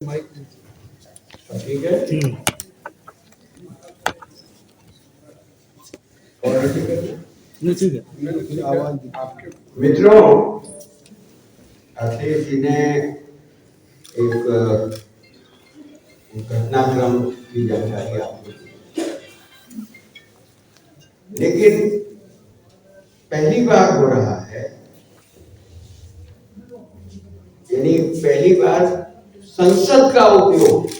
ठीक है। ठीक है। मित्रों, अखिलेश जी ने एक घटनाक्रम की जानकारी आपको दी, लेकिन पहली बार हो रहा है, यानी पहली बार संसद का उपयोग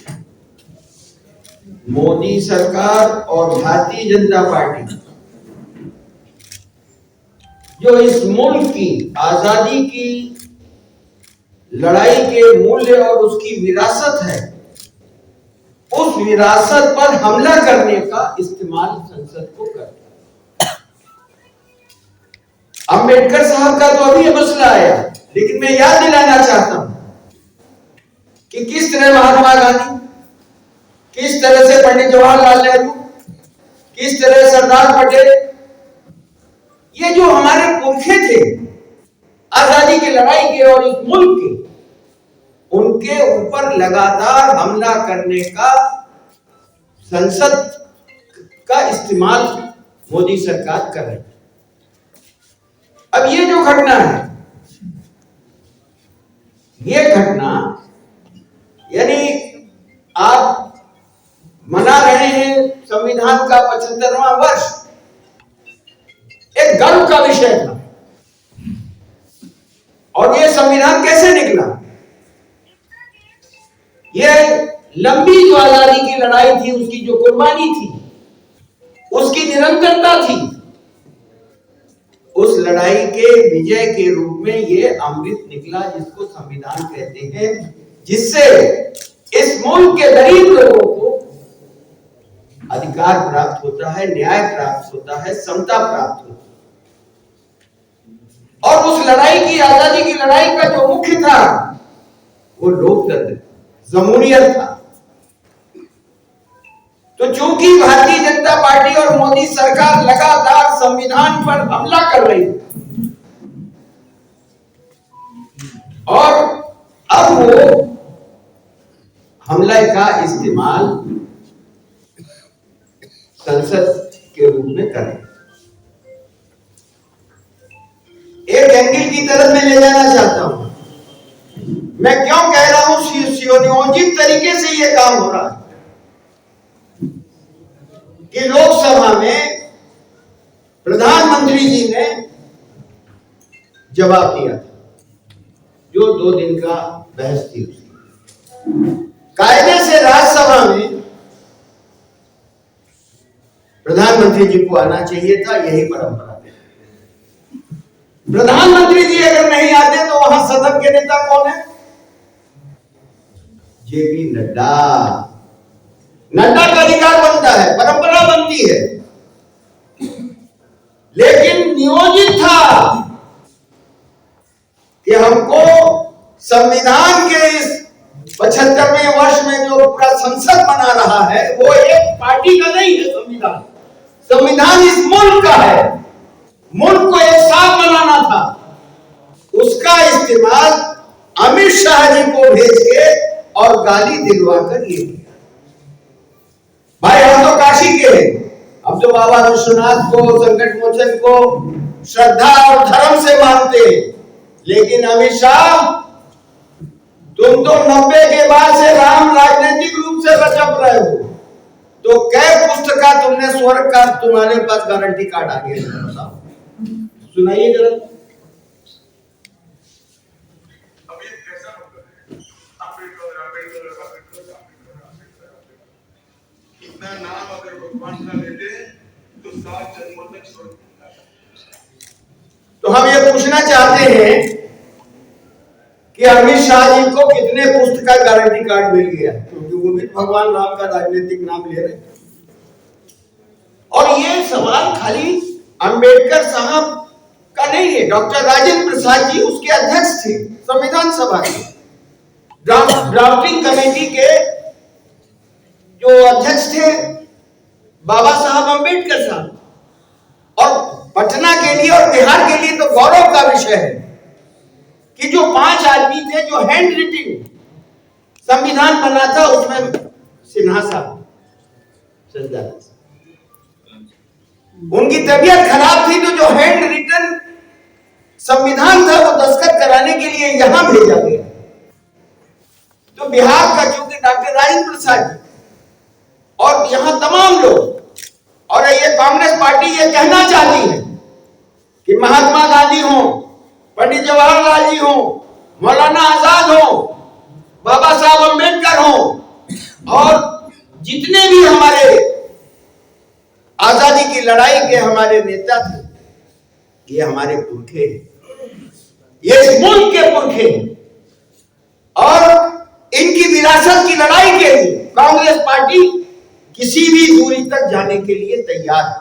मोदी सरकार और भारतीय जनता पार्टी जो इस मुल्क की आजादी की लड़ाई के मूल्य और उसकी विरासत है, उस विरासत पर हमला करने का इस्तेमाल संसद को करता है। अंबेडकर साहब का तो अभी मसला आया, लेकिन मैं याद दिलाना चाहता हूं कि किस तरह महात्मा गांधी, किस तरह से पंडित जवाहरलाल नेहरू, किस तरह सरदार पटेल, ये जो हमारे पुरखे थे आजादी की लड़ाई के और इस मुल्क के, उनके ऊपर लगातार हमला करने का संसद का इस्तेमाल मोदी सरकार कर रही है। अब ये जो घटना है, ये घटना यानी आप मना रहे हैं संविधान का 75वां वर्ष, एक गर्व का विषय था। और ये संविधान कैसे निकला? ये लंबी जो आजादी की लड़ाई थी, उसकी जो कुर्बानी थी, उसकी निरंतरता थी, उस लड़ाई के विजय के रूप में ये अमृत निकला, जिसको संविधान कहते हैं, जिससे इस मुल्क के गरीब लोगों को अधिकार प्राप्त होता है, न्याय प्राप्त होता है, समता प्राप्त होती है। और उस लड़ाई की, आजादी की लड़ाई का जो मुख्य था वो लोकतंत्र, जमहूरियत था। तो चूंकि भारतीय जनता पार्टी और मोदी सरकार लगातार संविधान पर हमला कर रही है, और अब वो हमले का इस्तेमाल संसद के रूप में कर रहे हैं। एक एंगल की तरफ मैं ले जाना चाहता हूं। मैं क्यों कह रहा हूं सुनियोजित तरीके से यह काम हो रहा है कि लोकसभा में प्रधानमंत्री जी ने जवाब दिया था, जो 2 दिन का बहस थी उसकी। कायदे से राज्यसभा में प्रधानमंत्री जी को आना चाहिए था, यही परंपरा है। प्रधानमंत्री जी अगर नहीं आते तो वहां सदन के नेता कौन है? जेपी नड्डा। नड्डा का अधिकार बनता है, परंपरा बनती है, लेकिन नियोजित था कि हमको संविधान के इस 75वें वर्ष में जो पूरा संसद बना रहा है, वो एक पार्टी का नहीं है। संविधान इस मुल्क का है, मुल्क को एक साथ बनाना था। उसका इस्तेमाल अमित शाह जी को भेज के और गाली दिलवा कर ये किया। भाई हम तो काशी के हैं, हम तो बाबा विश्वनाथ को, संकट मोचन को श्रद्धा और धर्म से मानते हैं, लेकिन अमित शाह, तुम तो 90 के बाद से राम राजनीतिक रूप से रचप रहे हो, तो कै पुस्तका तुमने स्वर्ग का तुम्हारे पास गारंटी कार्ड आ गया, बताओ, सुनाइए जरा। इतना नाम अगर भगवान का लेते तो 7 जन्मों तक स्वर्ग मिलता है। तो हम ये पूछना चाहते हैं कि अमित शाह जी को कितने पुस्तक का गारंटी कार्ड मिल गया, क्योंकि वो भी भगवान राम का राजनीतिक नाम ले रहे हैं। और ये सवाल खाली अंबेडकर साहब का नहीं है, डॉक्टर राजेंद्र प्रसाद जी उसके अध्यक्ष थे संविधान सभा के, ड्राफ्टिंग कमेटी के जो अध्यक्ष थे बाबा साहब अंबेडकर साहब। और पटना के लिए और बिहार के लिए तो गौरव का विषय है कि जो 5 आदमी थे जो हैंड रिटिंग संविधान बना था उसमें सिन्हा साहब संविधान, उनकी तबीयत खराब थी तो जो हैंड रिटन संविधान था वो दस्तखत कराने के लिए यहां भेजा गया। तो बिहार का क्योंकि डॉक्टर राजेंद्र प्रसाद जी और यहां तमाम लोग, और ये कांग्रेस पार्टी ये कहना चाहती है कि महात्मा गांधी हो, पंडित जवाहरलाल जी हो, मौलाना आजाद हो, बाबा साहब अम्बेडकर हो, और जितने भी हमारे आजादी की लड़ाई के हमारे नेता थे, ये हमारे पुरखे हैं, ये इस मुल्क के पुरखे हैं, और इनकी विरासत की लड़ाई के लिए कांग्रेस पार्टी किसी भी दूरी तक जाने के लिए तैयार है।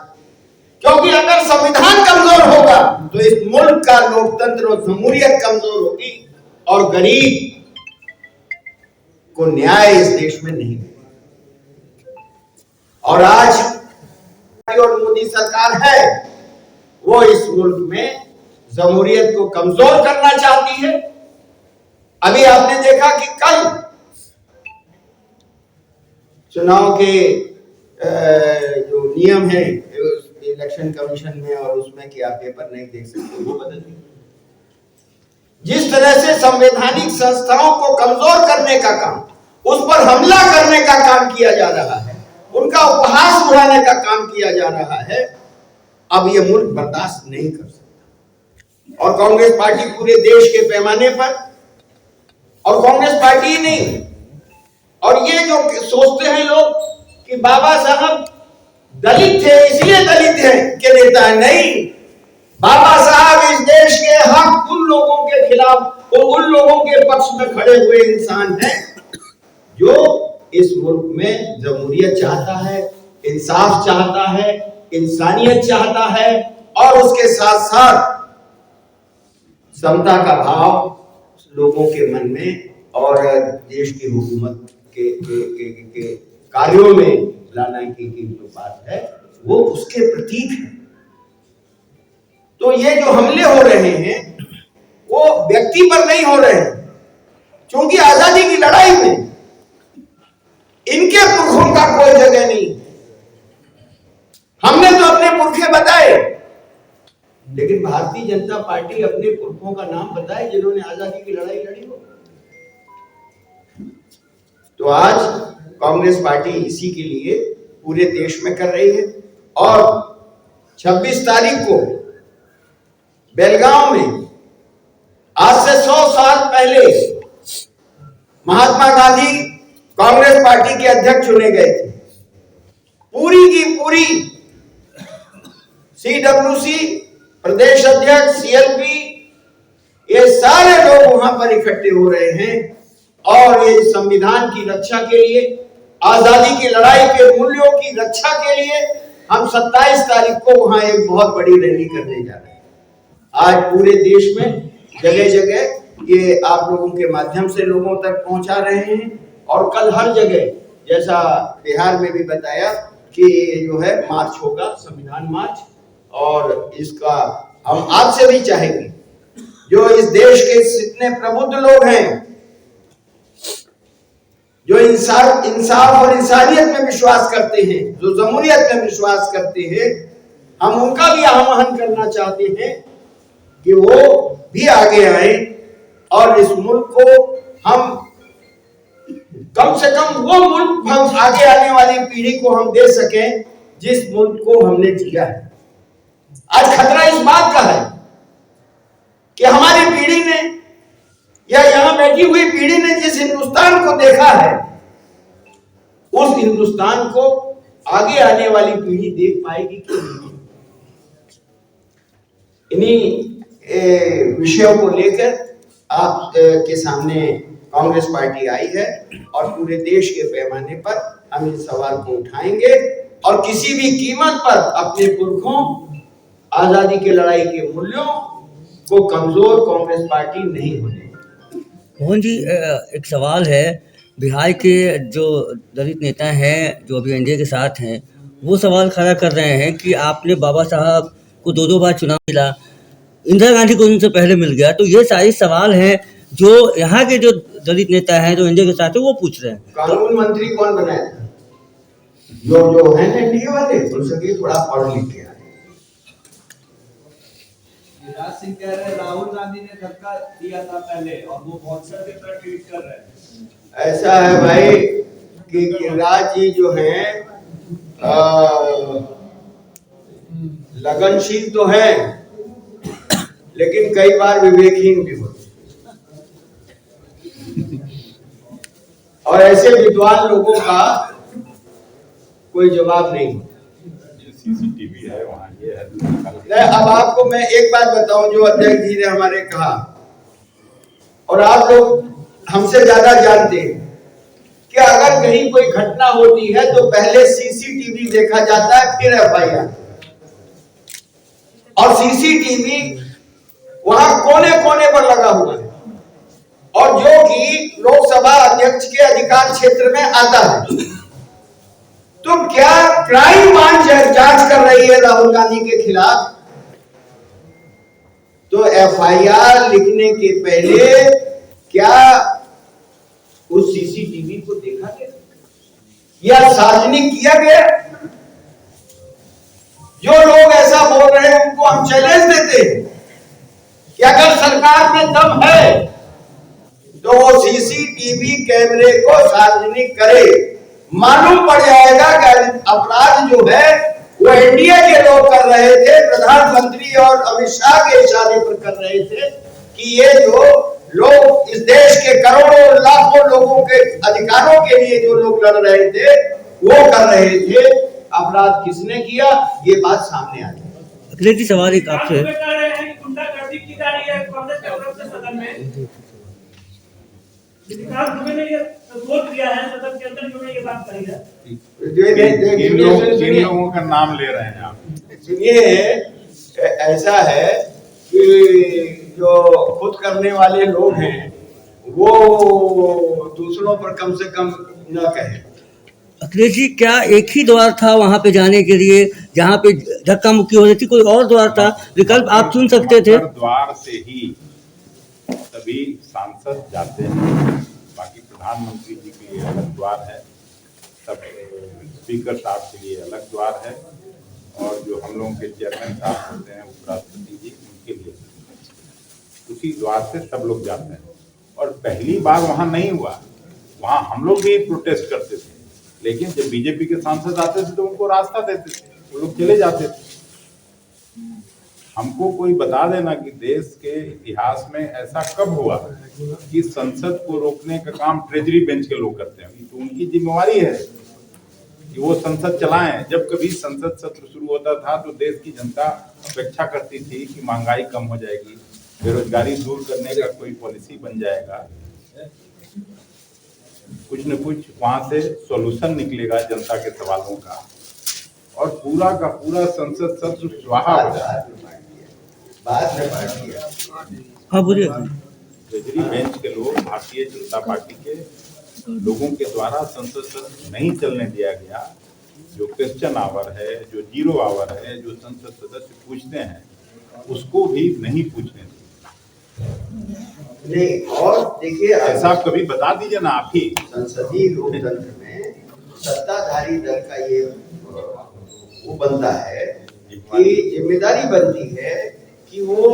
क्योंकि अगर संविधान कमजोर होगा तो इस मुल्क का लोकतंत्र और जमहूरियत कमजोर होगी और गरीब को न्याय इस देश में नहीं मिलेगा। और आज और मोदी सरकार है वो इस मुल्क में जमहूरियत को कमजोर करना चाहती है। अभी आपने देखा कि कल चुनाव के जो नियम है इलेक्शन कमीशन में और उसमें कि आप पेपर नहीं देख सकते, वो बदल दिए। जिस तरह से संवैधानिक संस्थाओं को कमजोर करने का काम, उस पर हमला करने का काम किया जा रहा है, उनका उपहास उड़ाने का काम किया जा रहा है, अब ये मुल्क बर्दाश्त नहीं कर सकता। और कांग्रेस पार्टी पूरे देश के पैमाने पर, और कांग्रेस पार्टी ही नहीं, और ये जो सोचते हैं लोग कि बाबा साहब दलित थे इसलिए दलित है के नेता है, नहीं, बाबा साहब इस देश के हक उन लोगों के खिलाफ और उन लोगों के पक्ष में खड़े हुए इंसान हैं जो इस मुल्क में जमहूरियत चाहता है, इंसाफ चाहता है, इंसानियत चाहता है, और उसके साथ साथ समता का भाव लोगों के मन में और देश की हुकूमत के कार्यों में लाना की जो बात है वो उसके प्रतीक है। तो ये जो हमले हो रहे हैं वो व्यक्ति पर नहीं हो रहे हैं, क्योंकि आजादी की लड़ाई में इनके पुरखों का कोई जगह नहीं। हमने तो अपने पुरखे बताए, लेकिन भारतीय जनता पार्टी अपने पुरखों का नाम बताए जिन्होंने आजादी की लड़ाई लड़ी हो। तो आज कांग्रेस पार्टी इसी के लिए पूरे देश में कर रही है, और 26 तारीख को बेलगांव में आज से 100 साल पहले महात्मा गांधी कांग्रेस पार्टी के अध्यक्ष चुने गए थे। पूरी की पूरी CWC, प्रदेश अध्यक्ष, CLP, ये सारे लोग वहां पर इकट्ठे हो रहे हैं, और ये संविधान की रक्षा के लिए, आजादी की लड़ाई के मूल्यों की रक्षा के लिए हम 27 तारीख को वहां एक बहुत बड़ी रैली करने जा रहे हैं। आज पूरे देश में जगह जगह ये आप लोगों के माध्यम से लोगों तक पहुंचा रहे हैं, और कल हर जगह जैसा बिहार में भी बताया कि जो है मार्च होगा, संविधान मार्च, और इसका हम आपसे भी चाहेंगे जो इस देश के जितने प्रबुद्ध लोग हैं, जो इंसाफ और इंसानियत में विश्वास करते हैं, जो जमहूरियत में विश्वास करते हैं, हम उनका भी आह्वान करना चाहते हैं कि वो भी आगे आए और इस मुल्क को हम कम से कम वो मुल्क हम आगे आने वाली पीढ़ी को हम दे सकें जिस मुल्क को हमने जिया है। आज खतरा इस बात का है कि हमारी पीढ़ी ने या यहां बैठी हुई पीढ़ी ने जिस हिंदुस्तान को देखा है, उस हिंदुस्तान को आगे आने वाली पीढ़ी देख पाएगी कि नहीं। इन्हीं विषयों को लेकर आप के सामने कांग्रेस पार्टी आई है, और पूरे देश के पैमाने पर हम इस सवाल को उठाएंगे, और किसी भी कीमत पर अपने पुरखों आजादी की लड़ाई के मूल्यों को कमजोर कांग्रेस पार्टी नहीं होने। मोहन जी, एक सवाल है, बिहार के जो दलित नेता हैं जो अभी एनडीए के साथ हैं, वो सवाल खड़ा कर रहे हैं कि आपने बाबा साहब को 2 बार चुनाव मिला, इंदिरा गांधी को उनसे पहले मिल गया, तो ये सारी सवाल हैं जो यहाँ के जो दलित नेता हैं जो एनडीए के साथ है वो पूछ रहे हैं। कानून मंत्री कौन बनाया था? जो है ना एनडीए वाले, उनसे थोड़ा पढ़ लिख के आए। गिरिराज सिंह कह रहे हैं राहुल गांधी ने धक्का दिया था पहले और वो मॉन्स्टर की तरह ट्वीट कर रहे हैं। ऐसा है भाई कि गिरिराज जी जो हैं लगनशील तो हैं, लेकिन कई बार विवेकहीन भी होते और ऐसे विद्वान लोगों का कोई जवाब नहीं होता। सीसीटीवी है वहाँ, ये है। अब आपको मैं एक बात बताऊं जो अध्यक्ष जी ने हमारे कहा, और आप लोग हमसे ज्यादा जानते हैं कि अगर कहीं कोई घटना होती है तो पहले सीसीटीवी देखा जाता है, फिर एफआईआर। और सीसीटीवी वहां कोने कोने पर लगा हुआ है और जो कि लोकसभा अध्यक्ष के अधिकार क्षेत्र में आता है। तो क्या क्राइम जांच कर रही है राहुल गांधी के खिलाफ, तो एफआईआर लिखने के पहले क्या उस सीसीटीवी को देखा गया या सार्वजनिक किया गया? जो लोग ऐसा बोल रहे हैं उनको हम चैलेंज देते हैं कि अगर सरकार में दम है तो वो सीसीटीवी कैमरे को सार्वजनिक करे। मालूम पड़ जाएगा कि अपराध जो है वो एनडीए के लोग कर रहे थे, प्रधानमंत्री और अमित शाह के इशारे पर कर रहे थे कि ये जो लोग इस देश के करोड़ों लाखों लोगों के अधिकारों के लिए जो लोग लड़ रहे थे वो कर रहे थे। अपराध किसने किया, ये बात सामने आ गई। अखिलेश जी सवाल एक आपसे, गुंडागर्दी की जा रही है कांग्रेस के तरफ से सदन में, विकास दुबे ने ये विरोध किया है सदन के अंदर, क्यों ये बात कही है? किन लोगों का नाम ले रहे हैं आप? सुनिए, ऐसा है कि जो खुद करने वाले लोग हैं वो दूसरों पर कम से कम न कहें। अखिलेश जी क्या एक ही द्वार था वहां पे जाने के लिए जहां पे धक्का मुक्की हो रही थी, कोई और द्वार था? विकल्प आप चुन सकते थे। द्वार से ही सभी सांसद जाते हैं, बाकी प्रधानमंत्री जी के लिए अलग द्वार है, सब स्पीकर साहब के लिए अलग द्वार है, और जो हम लोगों के चेयरमैन साहब होते हैं उपराष्ट्रपति जी, उनके लिए उसी द्वार से सब लोग जाते हैं। और पहली बार वहां नहीं हुआ, वहां हम लोग भी प्रोटेस्ट करते थे, लेकिन जब बीजेपी के सांसद आते थे तो उनको रास्ता देते थे, वो लोग चले जाते थे। हमको कोई बता देना कि देश के इतिहास में ऐसा कब हुआ कि संसद को रोकने का काम ट्रेजरी बेंच के लोग करते हैं। तो उनकी जिम्मेवारी है कि वो संसद चलाएं। जब कभी संसद सत्र शुरू होता था तो देश की जनता अपेक्षा करती थी कि महंगाई कम हो जाएगी, बेरोजगारी दूर करने का कोई पॉलिसी बन जाएगा, कुछ न कुछ वहां से सॉल्यूशन निकलेगा जनता के सवालों का, और पूरा का पूरा संसद सत्र स्वाहा हो जाएगा। हाँ बोलिए। ट्रेजरी बेंच के लोग, भारतीय जनता पार्टी के लोगों के द्वारा संसद सत्र नहीं चलने दिया गया। जो क्वेश्चन आवर है, जो जीरो आवर है, जो संसद सदस्य पूछते हैं उसको भी नहीं पूछने नहीं। और देखिए, ऐसा कभी बता दीजिए ना आप ही। संसदीय लोकतंत्र में सत्ताधारी दल का ये वो बनता है कि जिम्मेदारी बनती है कि वो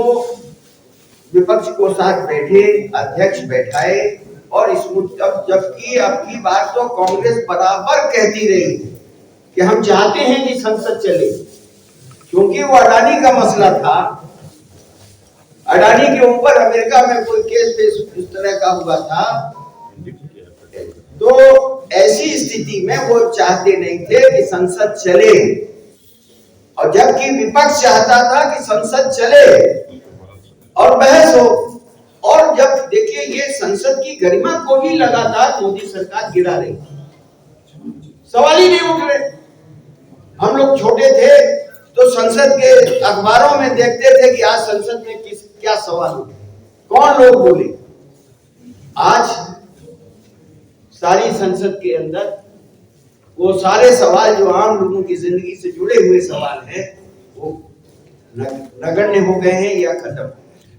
विपक्ष को साथ बैठे, अध्यक्ष बैठाए और इस जबकि अब की बात तो कांग्रेस बराबर कहती रही कि हम चाहते हैं कि संसद चले, क्योंकि वो अडानी का मसला था। अडानी के ऊपर अमेरिका में कोई केस इस तरह का हुआ था, तो ऐसी स्थिति में वो चाहते नहीं थे कि संसद चले, और जबकि विपक्ष चाहता था कि संसद चले और बहस हो। और जब देखिए ये संसद की गरिमा को भी लगातार मोदी सरकार गिरा रही, सवाल ही नहीं उठ रहे। हम लोग छोटे थे तो संसद के अखबारों में देखते थे कि आज संसद में क्या सवाल उठे, कौन लोग बोले। आज सारी संसद के अंदर वो सारे सवाल जो आम लोगों की जिंदगी से जुड़े हुए सवाल हैं वो नगण्य हो गए हैं या खत्म।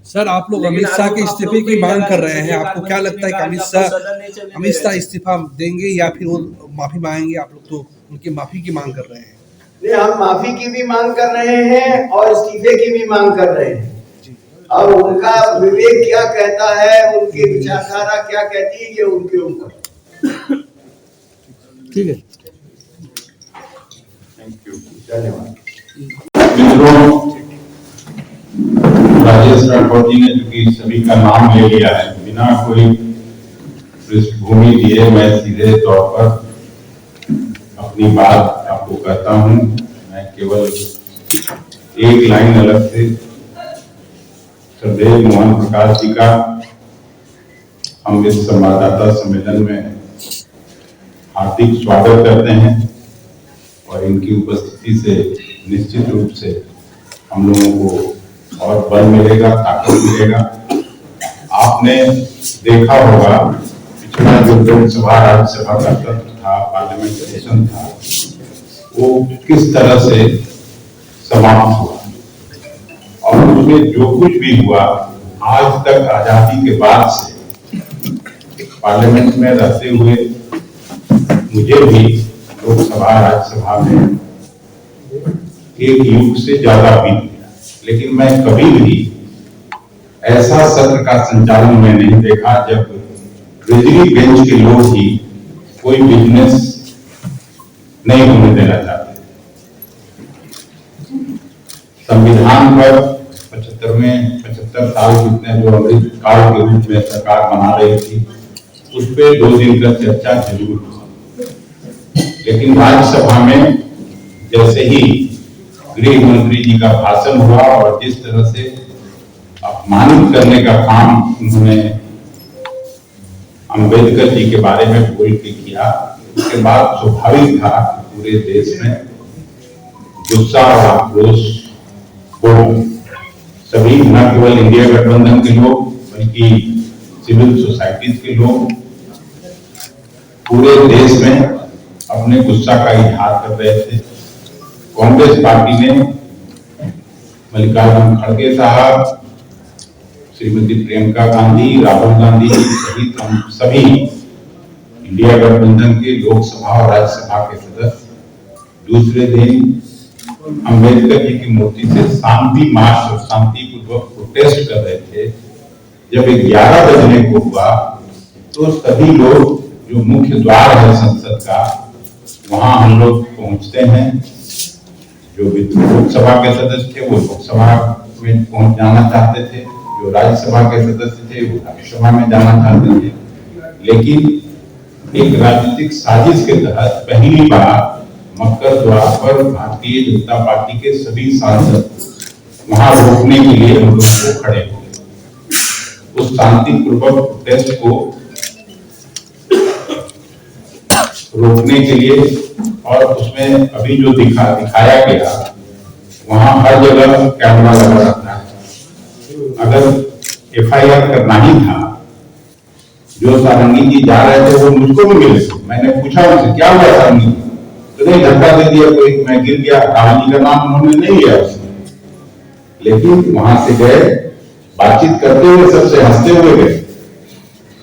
सर आप लोग लेकिन अमित शाह के आरोप आप इस्तीफे लोग की पे मांग लगा कर कि रहे हैं, आपको क्या लगता है कि सदन नहीं चलने अमित दे शाह रहे। इस्तीफा देंगे या फिर वो माफी मांगेंगे? आप लोग तो उनकी माफी की मांग कर रहे हैं। नहीं, हम माफी की भी मांग कर रहे हैं और इस्तीफे की भी मांग कर रहे हैं। अब उनका विवेक क्या कहता है, उनकी विचारधारा क्या कहती है, ये उनके ऊपर। ठीक है। Thank you. धन्यवाद। मित्रों, राजेश राठौर जी ने चूंकि सभी का नाम ले लिया है, बिना कोई पृष्ठभूमि दिए मैं सीधे तौर पर अपनी बात आपको कहता हूं। मैं केवल एक लाइन अलग से श्रद्धेय मोहन प्रकाश जी का हम इस संवाददाता सम्मेलन में हार्दिक स्वागत करते हैं और इनकी उपस्थिति से निश्चित रूप से हम लोगों को और बल मिलेगा, ताकत मिलेगा। आपने देखा होगा पिछला जो लोकसभा राज्यसभा का सत्र था, पार्लियामेंट सेशन था, वो किस तरह से समाप्त हुआ और उसमें जो कुछ भी हुआ आज तक आजादी के बाद से पार्लियामेंट में रहते हुए मुझे भी लोकसभा राज्यसभा में एक युग से ज्यादा बीत गया, लेकिन मैं कभी भी ऐसा सत्र का संचालन में नहीं देखा जब ट्रेजरी बेंच के लोग ही कोई बिजनेस नहीं होने देना चाहते। संविधान पर 75 साल बीतने जो अमृत काल के रूप में सरकार बना रही थी, उस पे 2 दिन का चर्चा जरूर हुआ, लेकिन राज्यसभा में जैसे ही गृह मंत्री जी का भाषण हुआ और जिस तरह से अपमानित करने का काम उन्होंने अम्बेडकर जी के बारे में बोल के किया, उसके बाद स्वाभाविक था पूरे देश में गुस्सा और आक्रोश हो। सभी न केवल इंडिया गठबंधन के लोग बल्कि सिविल सोसाइटीज के लोग पूरे देश में अपने गुस्सा का इजहार कर रहे थे। कांग्रेस पार्टी ने मल्लिकार्जुन खड़गे साहब, श्रीमती प्रियंका गांधी, राहुल गांधी सहित हम सभी इंडिया गठबंधन के लोकसभा और राज्यसभा के सदस्य दूसरे दिन अम्बेडकर जी की मूर्ति से शांति मार्च और शांतिपूर्वक प्रोटेस्ट कर रहे थे। जब 11 बजने को हुआ तो सभी लोग जो मुख्य द्वार है संसद का, वहां हम लोग पहुंचते हैं। जो भी लोकसभा के सदस्य थे वो लोकसभा में पहुंच जाना चाहते थे, जो राज्यसभा के सदस्य थे वो राज्यसभा में जाना चाहते थे, लेकिन एक राजनीतिक साजिश के तहत पहली बार मक्कर द्वार पर भारतीय जनता पार्टी के सभी सांसद वहां रोकने के लिए हम लोग को खड़े हो गए। उस शांतिपूर्वक प्रोटेस्ट को रोकने के लिए, और उसमें अभी जो दिखाया गया वहां हर जगह कैमरा लगा रहता है। अगर एफआईआर करना ही था, जो सारंगी जी जा रहे थे वो मुझको भी मिले। मैंने पूछा उनसे क्या हुआ सारंगी, तो नहीं धक्का दे दिया कोई, मैं गिर गया। राहुल जी का नाम उन्होंने नहीं लिया उसने, लेकिन वहां से गए, बातचीत करते हुए सबसे हंसते हुए गए,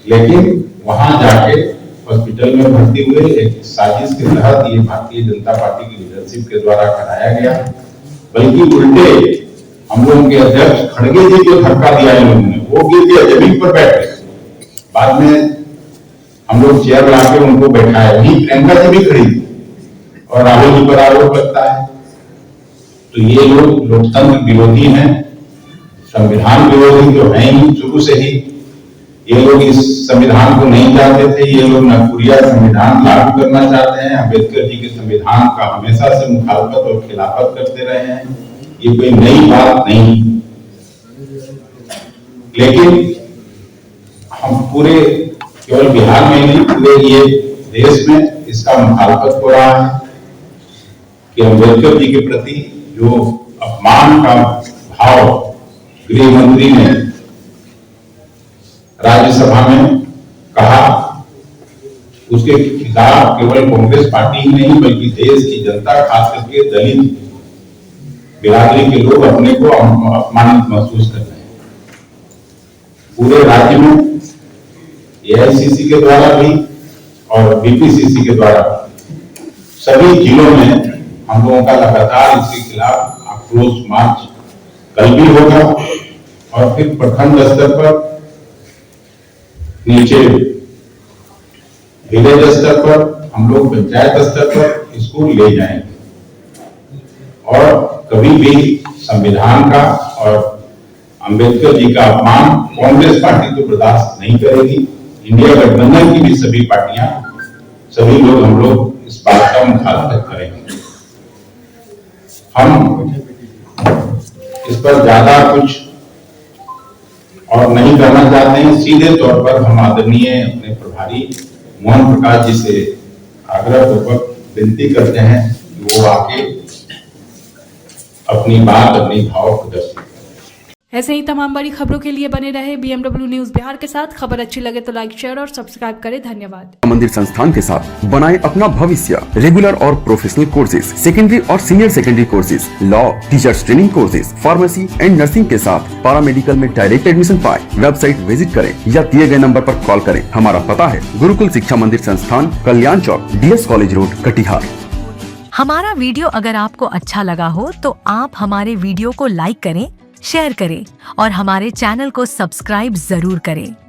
लेकिन वहां जाके हॉस्पिटल में भर्ती हुए। एक साजिश के तहत ये भारतीय जनता पार्टी की लीडरशिप के द्वारा कराया गया, बल्कि उल्टे हम लोगों के अध्यक्ष खड़गे जी को धक्का दिया इन लोगों ने, वो गिर गया, जमीन पर बैठ गए। बाद में हम लोग चेयर लाके उनको बैठाए, वहीं प्रियंका जी भी खड़ी थी और राहुल जी पर आरोप लगता है। तो ये लोग लोकतंत्र विरोधी हैं, संविधान विरोधी तो है ही शुरू से ही। ये लोग इस संविधान को नहीं चाहते थे, ये लोग नरकुरिया संविधान लागू करना चाहते हैं। अम्बेडकर जी के संविधान का हमेशा से मुखालफत और खिलाफत करते रहे हैं, ये कोई नई बात नहीं। लेकिन हम पूरे केवल बिहार में नहीं, पूरे ये देश में इसका मुखालफत हो रहा है कि अम्बेडकर जी के प्रति जो अपमान का भाव गृह मंत्री ने राज्यसभा में कहा, उसके खिलाफ केवल कांग्रेस पार्टी ही नहीं बल्कि देश की जनता, खास करके दलित बिरादरी के लोग अपने को अपमानित महसूस कर रहे हैं। पूरे राज्य में एआईसीसी के द्वारा भी और बीपीसीसी के द्वारा सभी जिलों में हम लोगों का लगातार इसके खिलाफ आक्रोश मार्च कल भी होगा और फिर प्रखंड स्तर पर, नीचे विलेज स्तर पर, हम लोग पंचायत स्तर पर इसको ले जाएंगे और कभी भी संविधान का और अंबेडकर जी का अपमान कांग्रेस पार्टी तो बर्दाश्त नहीं करेगी। इंडिया गठबंधन की भी सभी पार्टियां, सभी लोग, हम लोग इस बात का मुखालफत करेंगे। हम इस पर ज्यादा कुछ और नहीं करना चाहते हैं। सीधे तौर पर हम आदरणीय अपने प्रभारी मोहन प्रकाश जी से आग्रह पूर्वक विनती करते हैं कि वो आके अपनी बात, अपनी भाव प्रदर्शित करें। ऐसे ही तमाम बड़ी खबरों के लिए बने रहे BMW न्यूज बिहार के साथ। खबर अच्छी लगे तो लाइक, शेयर और सब्सक्राइब करें। धन्यवाद। मंदिर संस्थान के साथ बनाए अपना भविष्य। रेगुलर और प्रोफेशनल कोर्सेज, सेकेंडरी और senior secondary courses, law, teachers training courses, pharmacy and nursing के साथ पैरामेडिकल में डायरेक्ट एडमिशन पाए। वेबसाइट विजिट करें या दिए गए नंबर पर कॉल करें। हमारा पता है गुरुकुल शिक्षा मंदिर संस्थान, कल्याण चौक, DS कॉलेज रोड, कटिहार। हमारा वीडियो अगर आपको अच्छा लगा हो तो आप हमारे वीडियो को लाइक करें, शेयर करें और हमारे चैनल को सब्सक्राइब जरूर करें।